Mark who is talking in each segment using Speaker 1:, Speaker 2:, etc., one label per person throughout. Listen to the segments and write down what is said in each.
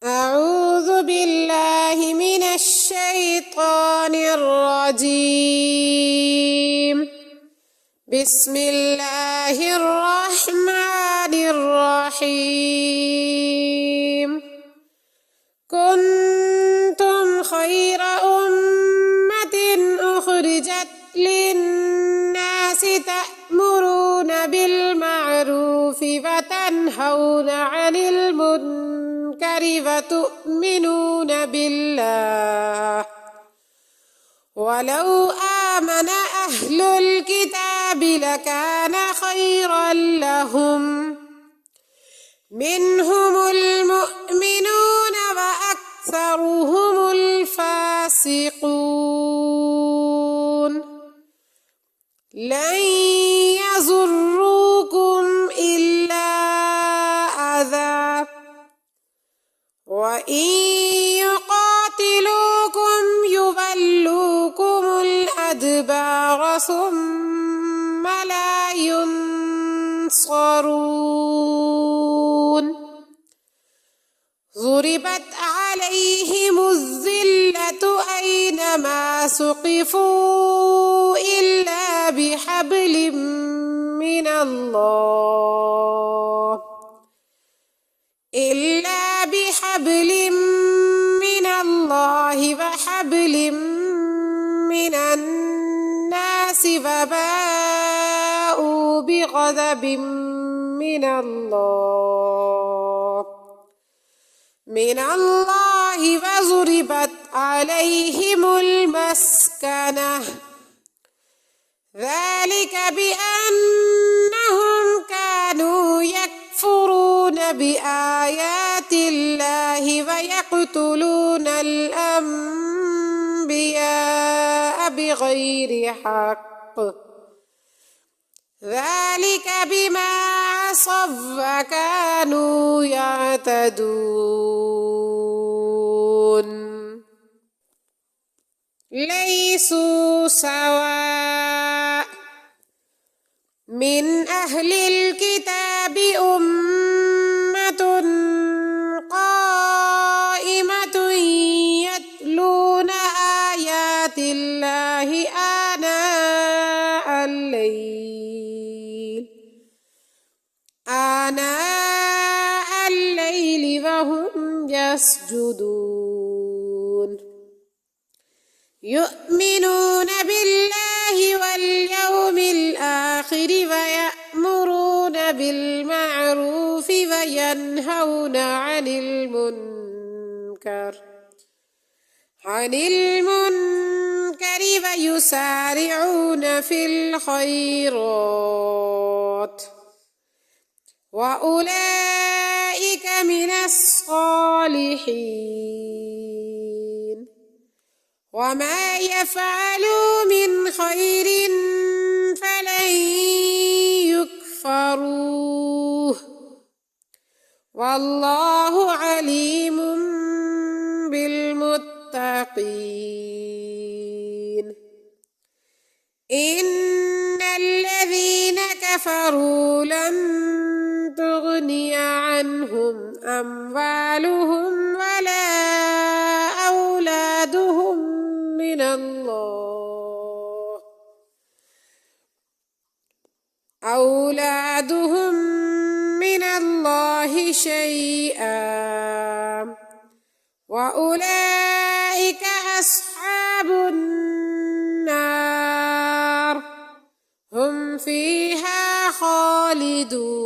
Speaker 1: أعوذ بالله من الشيطان الرجيم. بسم الله الرحمن الرحيم. كنتم خير أمة أخرجت للناس تأمرون بالمعروف وتنهون عن المنكر وتؤمنون بالله. ولو آمن أهل الكتاب لكان خيرا لهم، منهم المؤمنون وأكثرهم الفاسقون. لن يضروكم إلا أذى، وإن يقاتلوكم يولوكم الأدبار ثم لا ينصرون. ضربت عليهم الذلة أينما ثقفوا إلا بحبل من الله وحبل من الناس فباءوا بغضب من الله وضربت عليهم المسكنة. ذلك بأنهم كانوا يكفرون بآيات الله ويقتلون الأنبياء بغير حق. ذلك بما عصوا وكانوا يعتدون. ليسوا سواء، من أهل الكتاب أمة قائمة يتلون آيات الله آناء الليل وهم يسجدون. يؤمنون بالله واليوم الآخر ويأمرون بالمعروف وينهون عن المنكر ويسارعون في الخيرات، وأولئك من الصالحين. وما يفعلوا من خير فلن يكفروه، والله عليم بالمتقين. إن الذين كفروا لن تغني عنهم أموالهم ولا أولادهم من الله شيئا، وأولئك أصحاب النار هم فيها خالدون.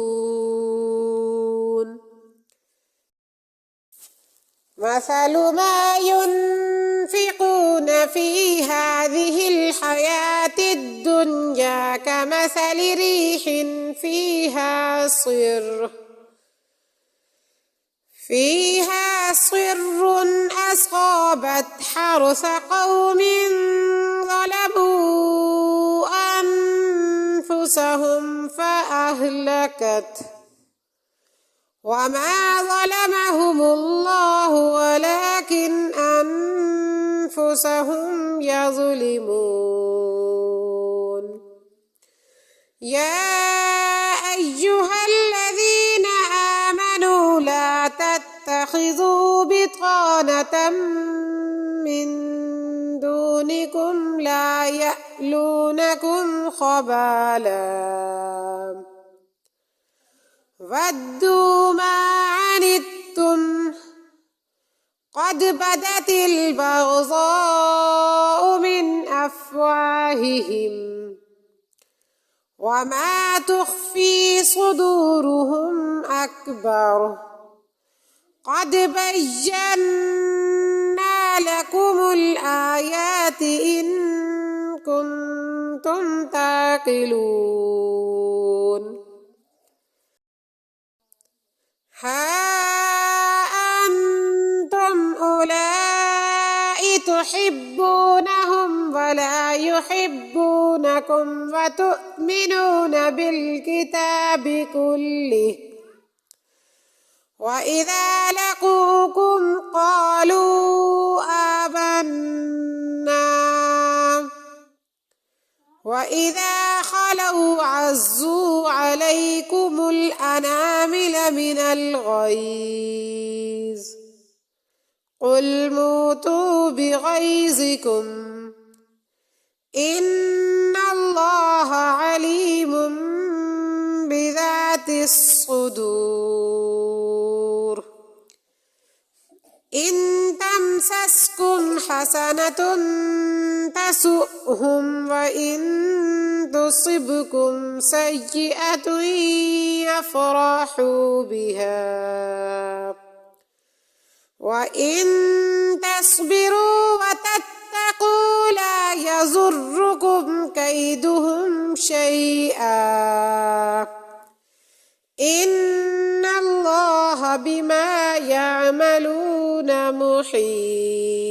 Speaker 1: مثل ما ينفقون في هذه الحياة الدنيا كمثل ريح فيها صر أصابت حرث قوم ظلموا أنفسهم فأهلكته، وما ظلمهم الله ولكن أنفسهم يظلمون. يا أيها الذين آمنوا لا تتبعوا تتخذوا بطانة من دونكم لا يألونكم خبالا ودوا ما عنتم قد بدت البغضاء من أفواههم وما تخفي صدورهم أكبر قد بينا لكم الآيات إن كنتم تعقلون ها أنتم أولئك تحبونهم ولا يحبونكم وتؤمنون بالكتاب كله وإذا لقوكم قالوا آمنا وإذا خلوا عزوا عليكم الأنامل من الغيظ قل موتوا بغيظكم إن الله عليم بذات الصدور إن تمسسكم حسنة تسؤهم وإن تصبكم سيئة يفرحوا بها وإن تصبروا وتتقوا لا يضركم كيدهم شيئا إن الله بما يعملون محيط